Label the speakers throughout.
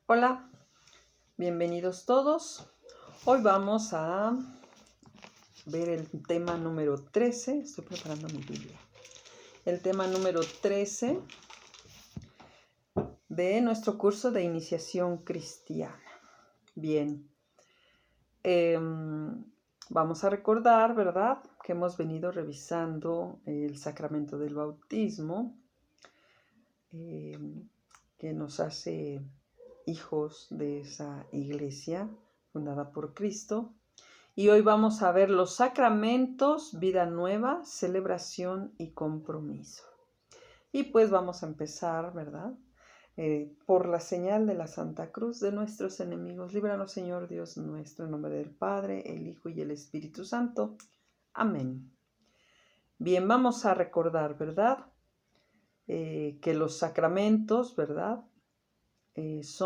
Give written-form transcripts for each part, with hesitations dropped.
Speaker 1: Hola, bienvenidos todos. Hoy vamos a ver el tema número 13. Estoy preparando mi Biblia. El tema número 13 de nuestro curso de iniciación cristiana. Bien, vamos a recordar, ¿verdad?, que hemos venido revisando el sacramento del bautismo, que nos hace hijos de esa iglesia fundada por Cristo. Y hoy vamos a ver los sacramentos, vida nueva, celebración y compromiso. Y pues vamos a empezar, ¿verdad? Por la señal de la Santa Cruz de nuestros enemigos. Líbranos, Señor Dios nuestro, en nombre del Padre, el Hijo y el Espíritu Santo. Amén. Bien, vamos a recordar, ¿verdad? Que los sacramentos, ¿verdad? Es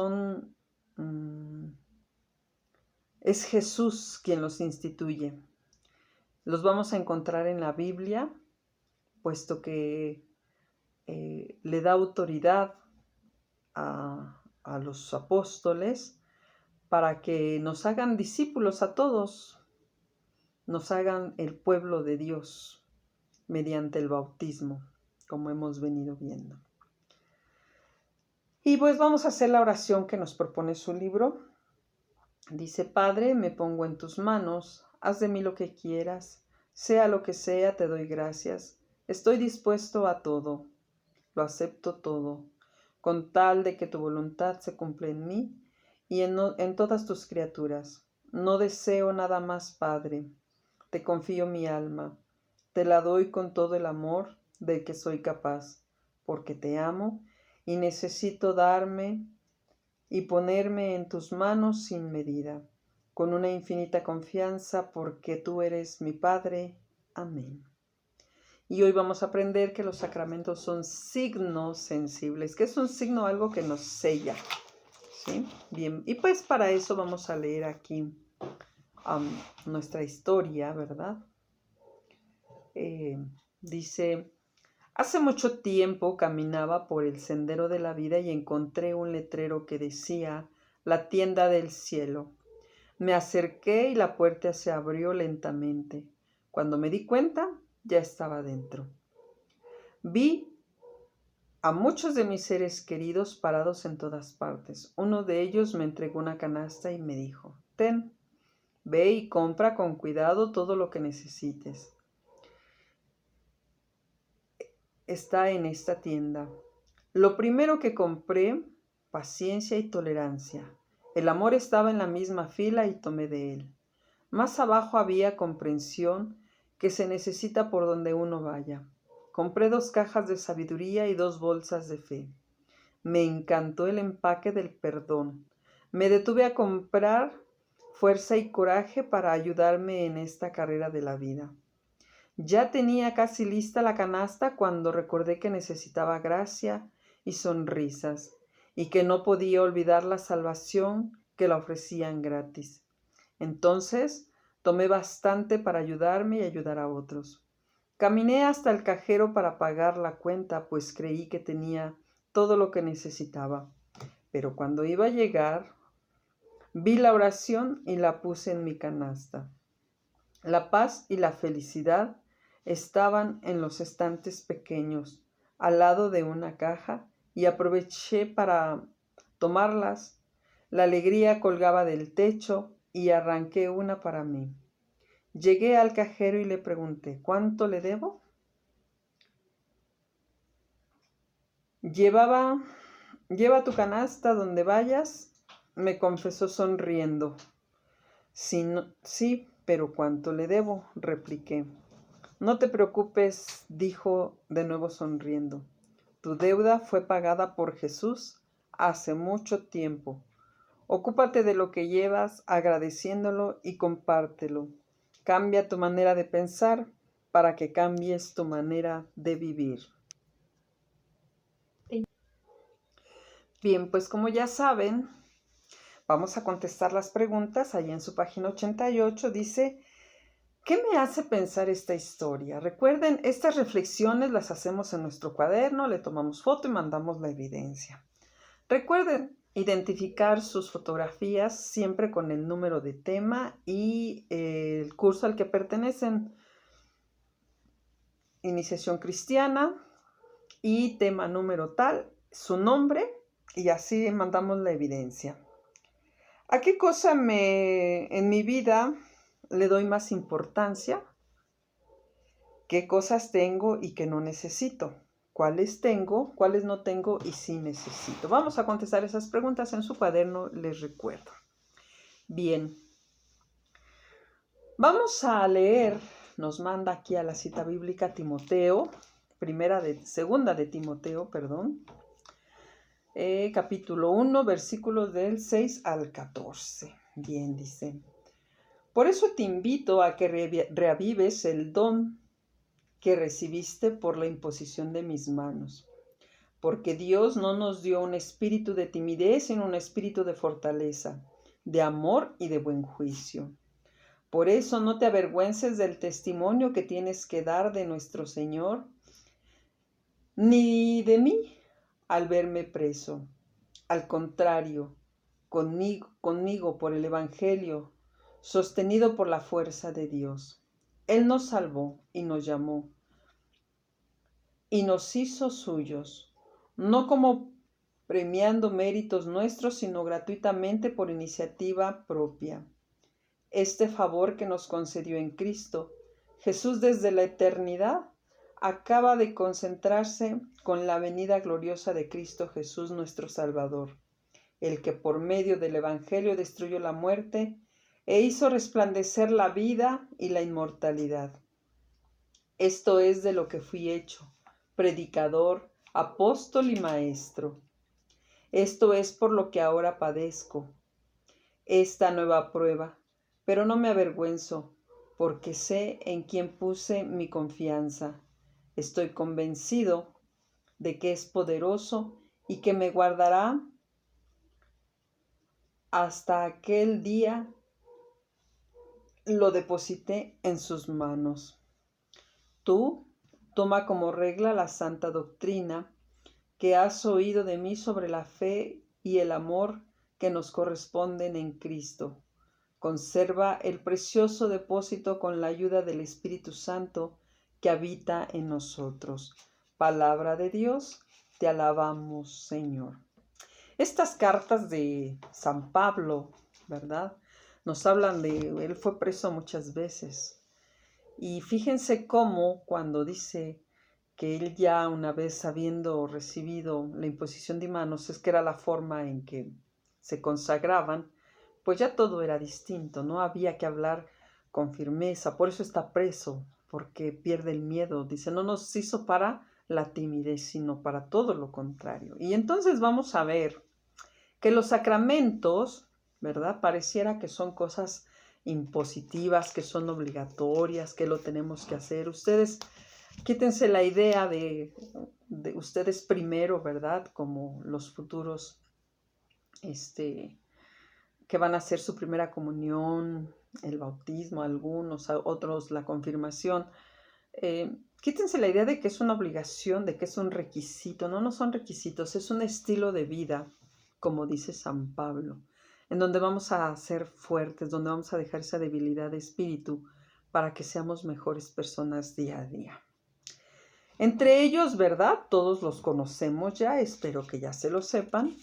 Speaker 1: Jesús quien los instituye. Los vamos a encontrar en la Biblia, puesto que le da autoridad a los apóstoles para que nos hagan discípulos a todos, nos hagan el pueblo de Dios mediante el bautismo, como hemos venido viendo. Y pues vamos a hacer la oración que nos propone su libro. Dice: Padre, me pongo en tus manos, haz de mí lo que quieras, sea lo que sea, te doy gracias, estoy dispuesto a todo, lo acepto todo, con tal de que tu voluntad se cumpla en mí y en todas tus criaturas. No deseo nada más, Padre, te confío mi alma, te la doy con todo el amor del que soy capaz, porque te amo y necesito darme y ponerme en tus manos sin medida, con una infinita confianza, porque tú eres mi Padre. Amén. Y hoy vamos a aprender que los sacramentos son signos sensibles. ¿Qué es un signo? Algo que nos sella, ¿sí? Bien, y pues para eso vamos a leer aquí nuestra historia, ¿verdad? Dice: hace mucho tiempo caminaba por el sendero de la vida y encontré un letrero que decía: la tienda del cielo. Me acerqué y la puerta se abrió lentamente. Cuando me di cuenta, ya estaba dentro. Vi a muchos de mis seres queridos parados en todas partes. Uno de ellos me entregó una canasta y me dijo: ten, ve y compra con cuidado todo lo que necesites. Está en esta tienda. Lo primero que compré: paciencia y tolerancia. El amor estaba en la misma fila y tomé de él. Más abajo había comprensión, que se necesita por donde uno vaya. Compré 2 cajas de sabiduría y 2 bolsas de fe. Me encantó el empaque del perdón. Me detuve a comprar fuerza y coraje para ayudarme en esta carrera de la vida. Ya tenía casi lista la canasta cuando recordé que necesitaba gracia y sonrisas, y que no podía olvidar la salvación que la ofrecían gratis. Entonces tomé bastante para ayudarme y ayudar a otros. Caminé hasta el cajero para pagar la cuenta, pues creí que tenía todo lo que necesitaba. Pero cuando iba a llegar, vi la oración y la puse en mi canasta. La paz y la felicidad estaban en los estantes pequeños, al lado de una caja, y aproveché para tomarlas. La alegría colgaba del techo y arranqué una para mí. Llegué al cajero y le pregunté: ¿cuánto le debo? Lleva tu canasta donde vayas, me confesó sonriendo. Sí, pero ¿cuánto le debo?, repliqué. No te preocupes, dijo de nuevo sonriendo. Tu deuda fue pagada por Jesús hace mucho tiempo. Ocúpate de lo que llevas, agradeciéndolo, y compártelo. Cambia tu manera de pensar para que cambies tu manera de vivir. Bien, pues como ya saben, vamos a contestar las preguntas. Ahí en su página 88 dice: ¿qué me hace pensar esta historia? Recuerden, estas reflexiones las hacemos en nuestro cuaderno, le tomamos foto y mandamos la evidencia. Recuerden identificar sus fotografías siempre con el número de tema y el curso al que pertenecen. Iniciación cristiana y tema número tal, su nombre, y así mandamos la evidencia. ¿A qué cosa en mi vida le doy más importancia? ¿Qué cosas tengo y que no necesito? ¿Cuáles tengo, cuáles no tengo y sí necesito? Vamos a contestar esas preguntas en su cuaderno, les recuerdo. Bien, vamos a leer, nos manda aquí a la cita bíblica Timoteo, segunda de Timoteo, capítulo 1, versículos del 6 al 14. Bien, dice: por eso te invito a que reavives el don que recibiste por la imposición de mis manos. Porque Dios no nos dio un espíritu de timidez, sino un espíritu de fortaleza, de amor y de buen juicio. Por eso no te avergüences del testimonio que tienes que dar de nuestro Señor, ni de mí al verme preso. Al contrario, conmigo por el Evangelio, sostenido por la fuerza de Dios. Él nos salvó y nos llamó y nos hizo suyos, no como premiando méritos nuestros, sino gratuitamente por iniciativa propia. Este favor que nos concedió en Cristo Jesús desde la eternidad acaba de concentrarse con la venida gloriosa de Cristo Jesús nuestro Salvador, el que por medio del Evangelio destruyó la muerte e hizo resplandecer la vida y la inmortalidad. Esto es de lo que fui hecho, predicador, apóstol y maestro. Esto es por lo que ahora padezco esta nueva prueba, pero no me avergüenzo, porque sé en quién puse mi confianza. Estoy convencido de que es poderoso y que me guardará hasta aquel día. Lo deposité en sus manos. Tú toma como regla la santa doctrina que has oído de mí sobre la fe y el amor que nos corresponden en Cristo. Conserva el precioso depósito con la ayuda del Espíritu Santo que habita en nosotros. Palabra de Dios, te alabamos, Señor. Estas cartas de San Pablo, ¿verdad? Nos hablan él fue preso muchas veces. Y fíjense cómo cuando dice que él ya una vez habiendo recibido la imposición de manos, es que era la forma en que se consagraban, pues ya todo era distinto, no había que hablar con firmeza, por eso está preso, porque pierde el miedo. Dice, no nos hizo para la timidez, sino para todo lo contrario. Y entonces vamos a ver que los sacramentos, ¿verdad? Pareciera que son cosas impositivas, que son obligatorias, que lo tenemos que hacer. Ustedes quítense la idea de ustedes primero, ¿verdad? Como los futuros, que van a hacer su primera comunión, el bautismo, algunos, otros la confirmación. Quítense la idea de que es una obligación, de que es un requisito. No, no son requisitos, es un estilo de vida, como dice San Pablo, en donde vamos a ser fuertes, donde vamos a dejar esa debilidad de espíritu para que seamos mejores personas día a día. Entre ellos, ¿verdad? Todos los conocemos ya, espero que ya se lo sepan,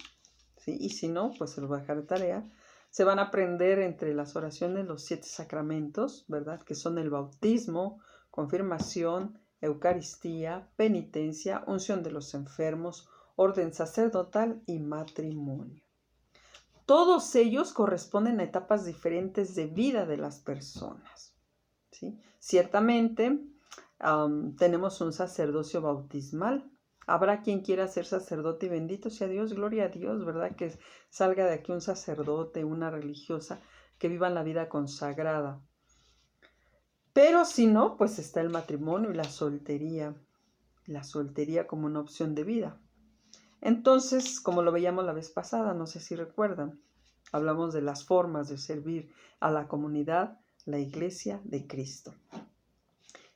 Speaker 1: ¿sí? Y si no, pues se los voy a dejar de tarea. Se van a aprender entre las oraciones los 7 sacramentos, ¿verdad? Que son el bautismo, confirmación, Eucaristía, penitencia, unción de los enfermos, orden sacerdotal y matrimonio. Todos ellos corresponden a etapas diferentes de vida de las personas, ¿sí? Ciertamente tenemos un sacerdocio bautismal. Habrá quien quiera ser sacerdote y bendito sea Dios, gloria a Dios, ¿verdad? Que salga de aquí un sacerdote, una religiosa, que vivan la vida consagrada. Pero si no, pues está el matrimonio y la soltería como una opción de vida. Entonces, como lo veíamos la vez pasada, no sé si recuerdan, hablamos de las formas de servir a la comunidad, la iglesia de Cristo.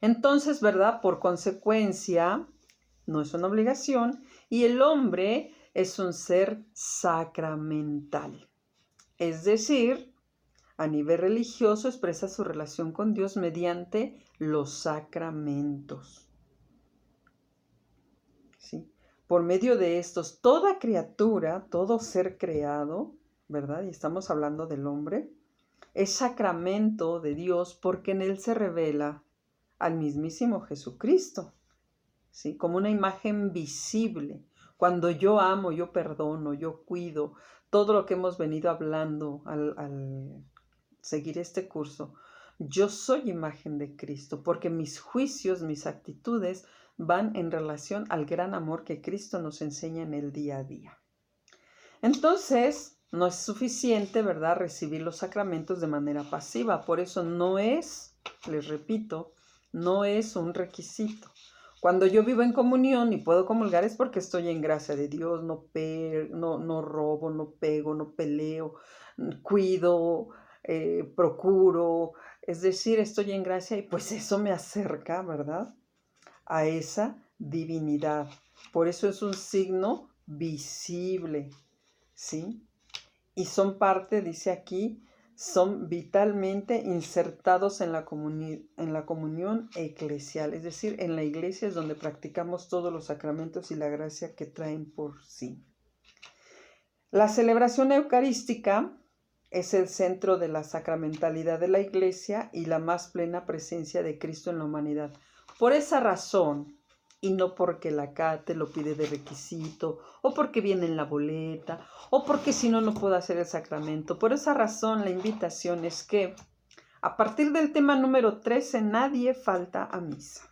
Speaker 1: Entonces, ¿verdad? Por consecuencia, no es una obligación y el hombre es un ser sacramental. Es decir, a nivel religioso expresa su relación con Dios mediante los sacramentos. ¿Sí? Por medio de estos, toda criatura, todo ser creado, ¿verdad? Y estamos hablando del hombre, es sacramento de Dios porque en él se revela al mismísimo Jesucristo, ¿sí? Como una imagen visible. Cuando yo amo, yo perdono, yo cuido, todo lo que hemos venido hablando al seguir este curso, yo soy imagen de Cristo porque mis juicios, mis actitudes van en relación al gran amor que Cristo nos enseña en el día a día. Entonces, no es suficiente, ¿verdad?, recibir los sacramentos de manera pasiva. Por eso no es, les repito, no es un requisito. Cuando yo vivo en comunión y puedo comulgar es porque estoy en gracia de Dios, no robo, no pego, no peleo, cuido, procuro. Es decir, estoy en gracia y pues eso me acerca, ¿verdad?, a esa divinidad. Por eso es un signo visible, ¿sí? Y son parte, dice aquí, son vitalmente insertados en la comunión eclesial, es decir, en la iglesia es donde practicamos todos los sacramentos y la gracia que traen por sí. La celebración eucarística es el centro de la sacramentalidad de la iglesia y la más plena presencia de Cristo en la humanidad. Por esa razón, y no porque la CATE lo pide de requisito, o porque viene en la boleta, o porque si no, no puedo hacer el sacramento. Por esa razón, la invitación es que a partir del tema número 13, nadie falta a misa.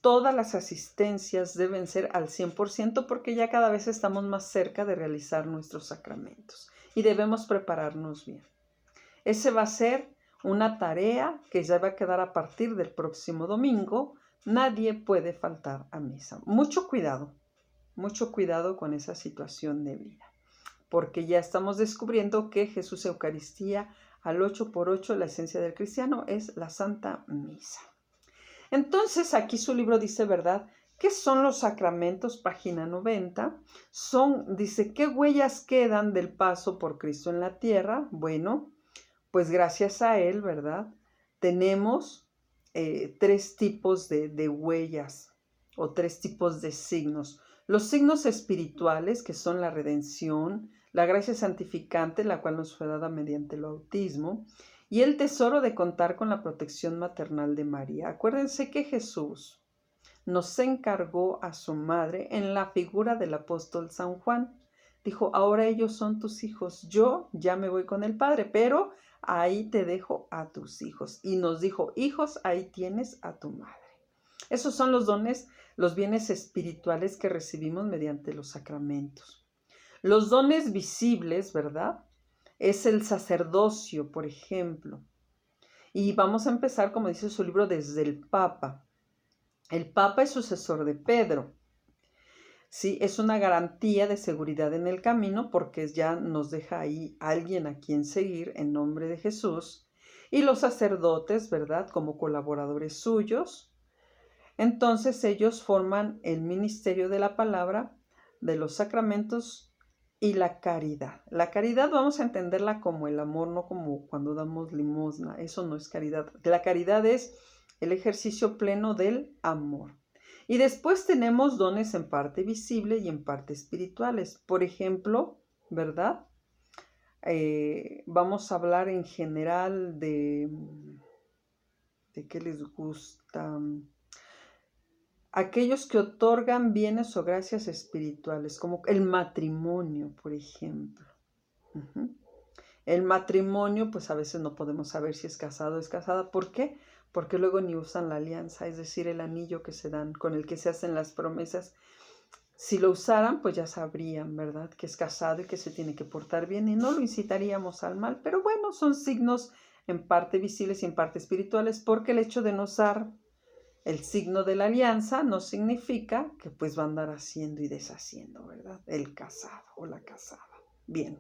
Speaker 1: Todas las asistencias deben ser al 100% porque ya cada vez estamos más cerca de realizar nuestros sacramentos y debemos prepararnos bien. Ese va a ser una tarea que ya va a quedar a partir del próximo domingo. Nadie puede faltar a misa. Mucho cuidado con esa situación de vida, porque ya estamos descubriendo que Jesús Eucaristía al 8x8, la esencia del cristiano, es la Santa Misa. Entonces, aquí su libro dice, ¿verdad?, ¿qué son los sacramentos? Página 90. Dice, ¿qué huellas quedan del paso por Cristo en la tierra? Bueno, pues gracias a Él, ¿verdad?, tenemos 3 tipos de huellas o 3 tipos de signos. Los signos espirituales, que son la redención, la gracia santificante, la cual nos fue dada mediante el bautismo, y el tesoro de contar con la protección maternal de María. Acuérdense que Jesús nos encargó a su madre en la figura del apóstol San Juan. Dijo, ahora ellos son tus hijos, yo ya me voy con el Padre, pero ahí te dejo a tus hijos. Y nos dijo, hijos, ahí tienes a tu madre. Esos son los dones, los bienes espirituales que recibimos mediante los sacramentos. Los dones visibles, ¿verdad?, es el sacerdocio, por ejemplo. Y vamos a empezar, como dice su libro, desde el Papa. El Papa es sucesor de Pedro. Sí, es una garantía de seguridad en el camino porque ya nos deja ahí alguien a quien seguir en nombre de Jesús. Y los sacerdotes, ¿verdad?, como colaboradores suyos. Entonces ellos forman el ministerio de la palabra, de los sacramentos y la caridad. La caridad vamos a entenderla como el amor, no como cuando damos limosna. Eso no es caridad. La caridad es el ejercicio pleno del amor. Y después tenemos dones en parte visible y en parte espirituales. Por ejemplo, ¿verdad? Vamos a hablar en general de qué les gusta. Aquellos que otorgan bienes o gracias espirituales, como el matrimonio, por ejemplo. El matrimonio, pues a veces no podemos saber si es casado o es casada. ¿Por qué? Porque luego ni usan la alianza, es decir, el anillo que se dan, con el que se hacen las promesas. Si lo usaran, pues ya sabrían, ¿verdad?, que es casado y que se tiene que portar bien y no lo incitaríamos al mal. Pero bueno, son signos en parte visibles y en parte espirituales, porque el hecho de no usar el signo de la alianza no significa que pues va a andar haciendo y deshaciendo, ¿verdad?, el casado o la casada. Bien.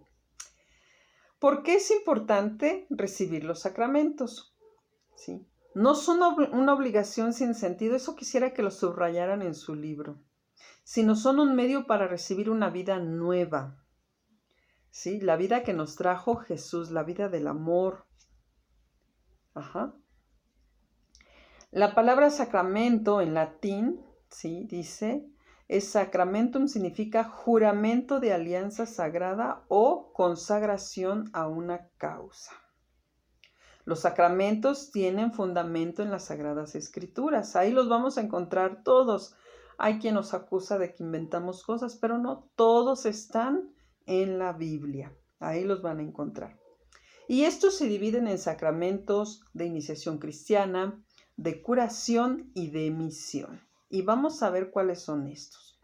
Speaker 1: ¿Por qué es importante recibir los sacramentos? ¿Sí? No son una obligación sin sentido. Eso quisiera que lo subrayaran en su libro. sino son un medio para recibir una vida nueva, ¿sí? La vida que nos trajo Jesús, la vida del amor. Ajá. La palabra sacramento en latín, ¿sí? Dice, sacramentum significa juramento de alianza sagrada o consagración a una causa. Los sacramentos tienen fundamento en las Sagradas Escrituras. Ahí los vamos a encontrar todos. Hay quien nos acusa de que inventamos cosas, pero no, todos están en la Biblia. Ahí los van a encontrar. Y estos se dividen en sacramentos de iniciación cristiana, de curación y de misión. Y vamos a ver cuáles son estos.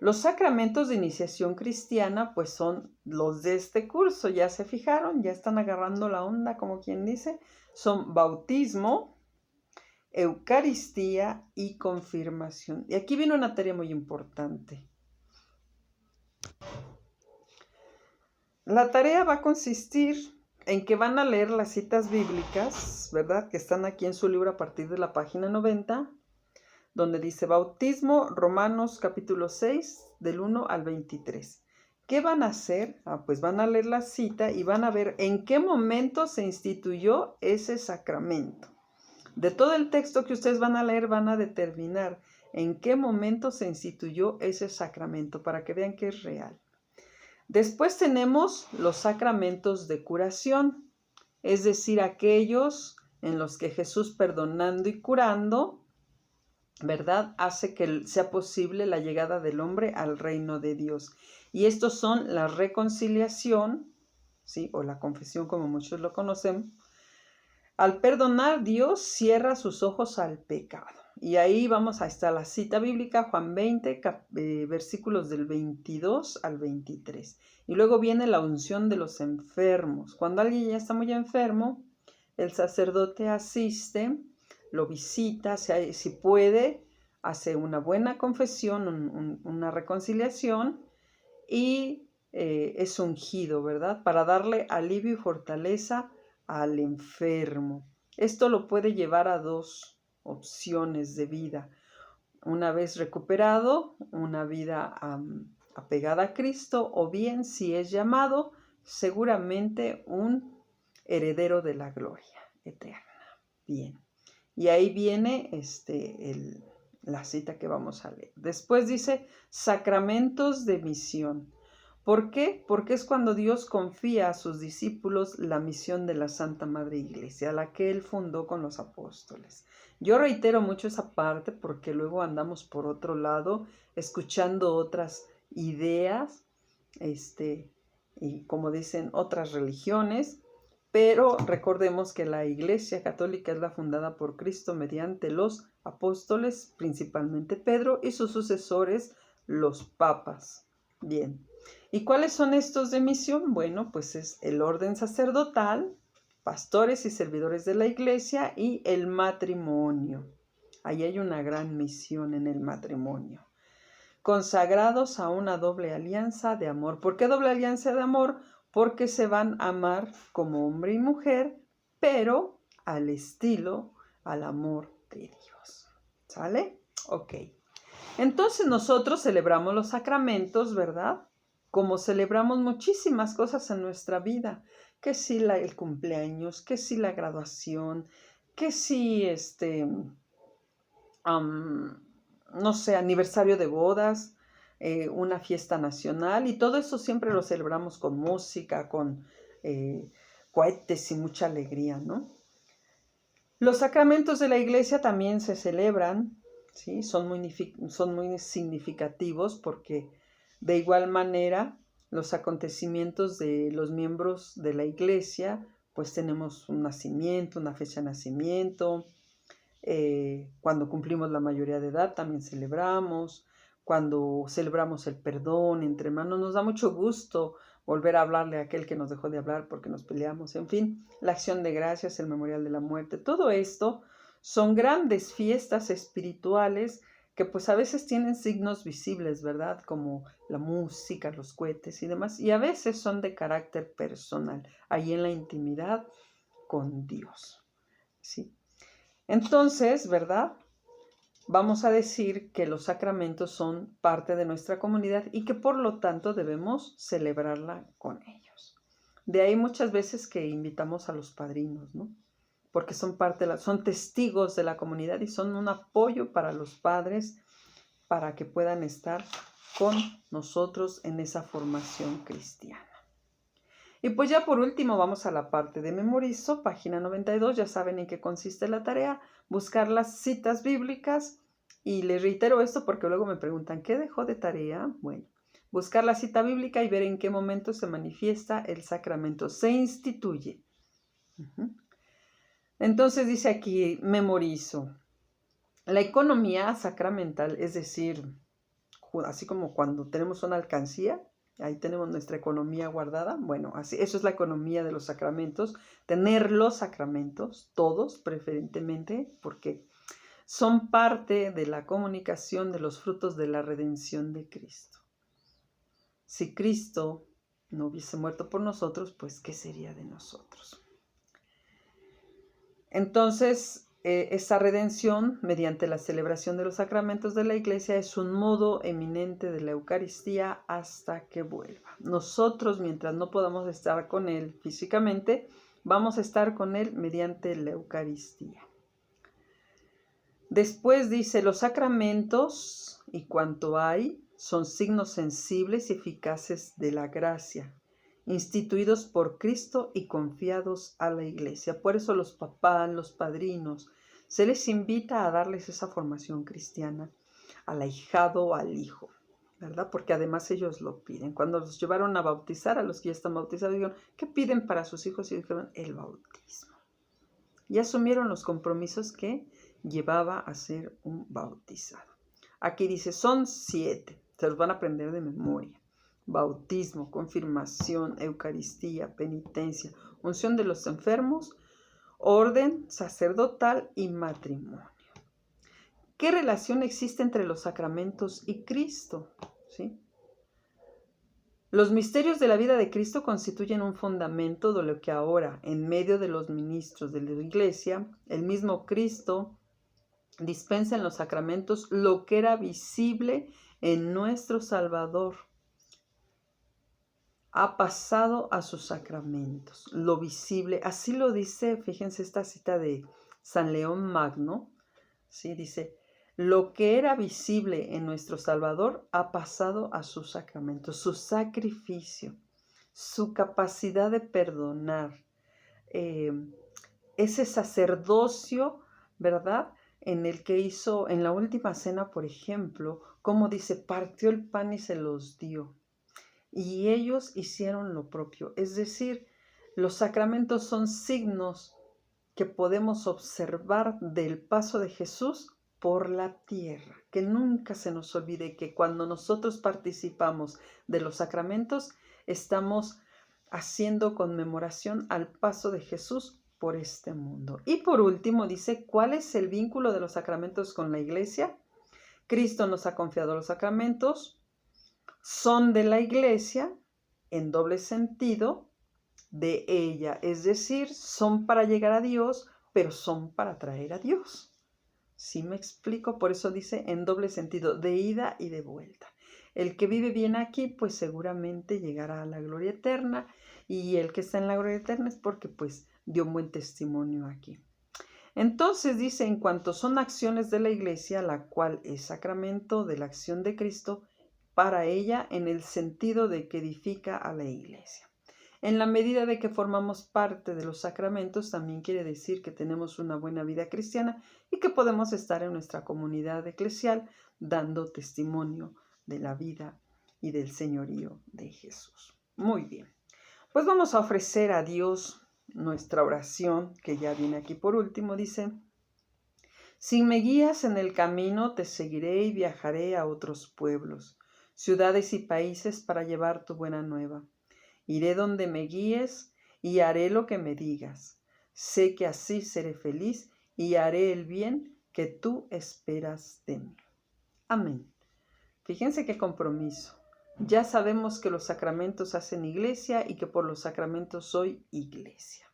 Speaker 1: Los sacramentos de iniciación cristiana, pues son los de este curso. Ya se fijaron, ya están agarrando la onda, como quien dice. Son bautismo, Eucaristía y confirmación. Y aquí viene una tarea muy importante. La tarea va a consistir en que van a leer las citas bíblicas, ¿verdad? Que están aquí en su libro a partir de la página 90, donde dice bautismo, Romanos capítulo 6, del 1 al 23. ¿Qué van a hacer? Pues van a leer la cita y van a ver en qué momento se instituyó ese sacramento. De todo el texto que ustedes van a leer, van a determinar en qué momento se instituyó ese sacramento, para que vean que es real. Después tenemos los sacramentos de curación, es decir, aquellos en los que Jesús, perdonando y curando, ¿verdad?, hace que sea posible la llegada del hombre al reino de Dios. Y estos son la reconciliación, ¿sí?, o la confesión, como muchos lo conocen. Al perdonar, Dios cierra sus ojos al pecado. Y ahí vamos a estar la cita bíblica, Juan 20, versículos del 22 al 23. Y luego viene la unción de los enfermos. Cuando alguien ya está muy enfermo, el sacerdote asiste, lo visita, si puede, hace una buena confesión, una reconciliación y es ungido, ¿verdad?, para darle alivio y fortaleza al enfermo. Esto lo puede llevar a dos opciones de vida. Una vez recuperado, una vida apegada a Cristo, o bien, si es llamado, seguramente un heredero de la gloria eterna. Bien. Y ahí viene la cita que vamos a leer. Después dice sacramentos de misión. ¿Por qué? Porque es cuando Dios confía a sus discípulos la misión de la Santa Madre Iglesia, la que Él fundó con los apóstoles. Yo reitero mucho esa parte porque luego andamos por otro lado, escuchando otras ideas, y como dicen, otras religiones, pero recordemos que la Iglesia Católica es la fundada por Cristo mediante los apóstoles, principalmente Pedro, y sus sucesores, los papas. Bien. ¿Y cuáles son estos de misión? Bueno, pues es el orden sacerdotal, pastores y servidores de la iglesia y el matrimonio. Ahí hay una gran misión en el matrimonio. Consagrados a una doble alianza de amor. ¿Por qué doble alianza de amor? Porque se van a amar como hombre y mujer, pero al estilo, al amor de Dios. ¿Sale? Ok. Entonces nosotros celebramos los sacramentos, ¿verdad?, como celebramos muchísimas cosas en nuestra vida, que si el cumpleaños, que si la graduación, que si no sé, aniversario de bodas, una fiesta nacional, y todo eso siempre lo celebramos con música, con cohetes y mucha alegría, ¿no? Los sacramentos de la iglesia también se celebran, ¿sí? Son muy significativos porque de igual manera los acontecimientos de los miembros de la iglesia, pues tenemos un nacimiento, una fecha de nacimiento, cuando cumplimos la mayoría de edad también celebramos, cuando celebramos el perdón entre hermanos, nos da mucho gusto volver a hablarle a aquel que nos dejó de hablar porque nos peleamos, en fin, la acción de gracias, el memorial de la muerte, todo esto son grandes fiestas espirituales que pues a veces tienen signos visibles, ¿verdad?, como la música, los cohetes y demás, y a veces son de carácter personal, ahí en la intimidad con Dios, ¿sí? Entonces, ¿verdad?, vamos a decir que los sacramentos son parte de nuestra comunidad y que por lo tanto debemos celebrarla con ellos. De ahí muchas veces que invitamos a los padrinos, ¿no? Porque son son testigos de la comunidad y son un apoyo para los padres para que puedan estar con nosotros en esa formación cristiana. Y pues ya por último vamos a la parte de memorizo, página 92, ya saben en qué consiste la tarea, buscar las citas bíblicas, y les reitero esto porque luego me preguntan, ¿qué dejó de tarea? Bueno, buscar la cita bíblica y ver en qué momento se manifiesta el sacramento, se instituye. Entonces dice aquí, memorizo. La economía sacramental, es decir, así como cuando tenemos una alcancía, ahí tenemos nuestra economía guardada. Bueno, así, eso es la economía de los sacramentos. Tener los sacramentos, todos preferentemente, porque son parte de la comunicación de los frutos de la redención de Cristo. Si Cristo no hubiese muerto por nosotros, pues ¿qué sería de nosotros? Entonces, esa redención mediante la celebración de los sacramentos de la Iglesia es un modo eminente de la Eucaristía hasta que vuelva. Nosotros, mientras no podamos estar con Él físicamente, vamos a estar con Él mediante la Eucaristía. Después dice, los sacramentos y cuanto hay son signos sensibles y eficaces de la gracia, instituidos por Cristo y confiados a la Iglesia. Por eso los papás, los padrinos, se les invita a darles esa formación cristiana al ahijado o al hijo, ¿verdad? Porque además ellos lo piden. Cuando los llevaron a bautizar, a los que ya están bautizados, dijeron, ¿qué piden para sus hijos? Y dijeron, el bautismo. Y asumieron los compromisos que llevaba a ser un bautizado. Aquí dice, son 7, se los van a aprender de memoria. Bautismo, confirmación, Eucaristía, penitencia, unción de los enfermos, orden sacerdotal y matrimonio. ¿Qué relación existe entre los sacramentos y Cristo? ¿Sí? Los misterios de la vida de Cristo constituyen un fundamento de lo que ahora, en medio de los ministros de la Iglesia, el mismo Cristo dispensa en los sacramentos lo que era visible en nuestro Salvador. Ha pasado a sus sacramentos, lo visible, así lo dice, fíjense esta cita de San León Magno, ¿sí? Dice, lo que era visible en nuestro Salvador ha pasado a sus sacramentos, su sacrificio, su capacidad de perdonar, ese sacerdocio, ¿verdad? En el que hizo, en la última cena, por ejemplo, como dice, partió el pan y se los dio. Y ellos hicieron lo propio. Es decir, los sacramentos son signos que podemos observar del paso de Jesús por la tierra. Que nunca se nos olvide que cuando nosotros participamos de los sacramentos, estamos haciendo conmemoración al paso de Jesús por este mundo. Y por último dice, ¿cuál es el vínculo de los sacramentos con la Iglesia? Cristo nos ha confiado los sacramentos, son de la Iglesia en doble sentido, de ella, es decir, son para llegar a Dios, pero son para traer a Dios. ¿Sí me explico? Por eso dice en doble sentido, de ida y de vuelta. El que vive bien aquí, pues seguramente llegará a la gloria eterna, y el que está en la gloria eterna es porque pues dio un buen testimonio aquí. Entonces dice, en cuanto son acciones de la Iglesia, la cual es sacramento de la acción de Cristo, para ella en el sentido de que edifica a la Iglesia. En la medida de que formamos parte de los sacramentos, también quiere decir que tenemos una buena vida cristiana y que podemos estar en nuestra comunidad eclesial dando testimonio de la vida y del señorío de Jesús. Muy bien, pues vamos a ofrecer a Dios nuestra oración, que ya viene aquí por último. Dice, si me guías en el camino, te seguiré y viajaré a otros pueblos, ciudades y países para llevar tu buena nueva. Iré donde me guíes y haré lo que me digas. Sé que así seré feliz y haré el bien que tú esperas de mí. Amén. Fíjense qué compromiso. Ya sabemos que los sacramentos hacen iglesia y que por los sacramentos soy iglesia.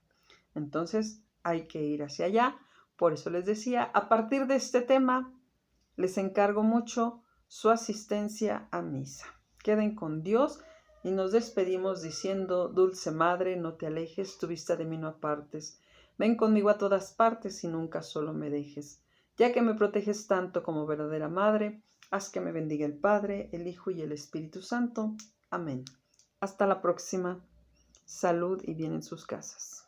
Speaker 1: Entonces hay que ir hacia allá. Por eso les decía, a partir de este tema, Les encargo mucho su asistencia a misa. Queden con Dios y nos despedimos diciendo: Dulce Madre, no te alejes, tu vista de mí no apartes. Ven conmigo a todas partes y nunca solo me dejes. Ya que me proteges tanto como verdadera Madre, haz que me bendiga el Padre, el Hijo y el Espíritu Santo. Amén. Hasta la próxima. Salud y bien en sus casas.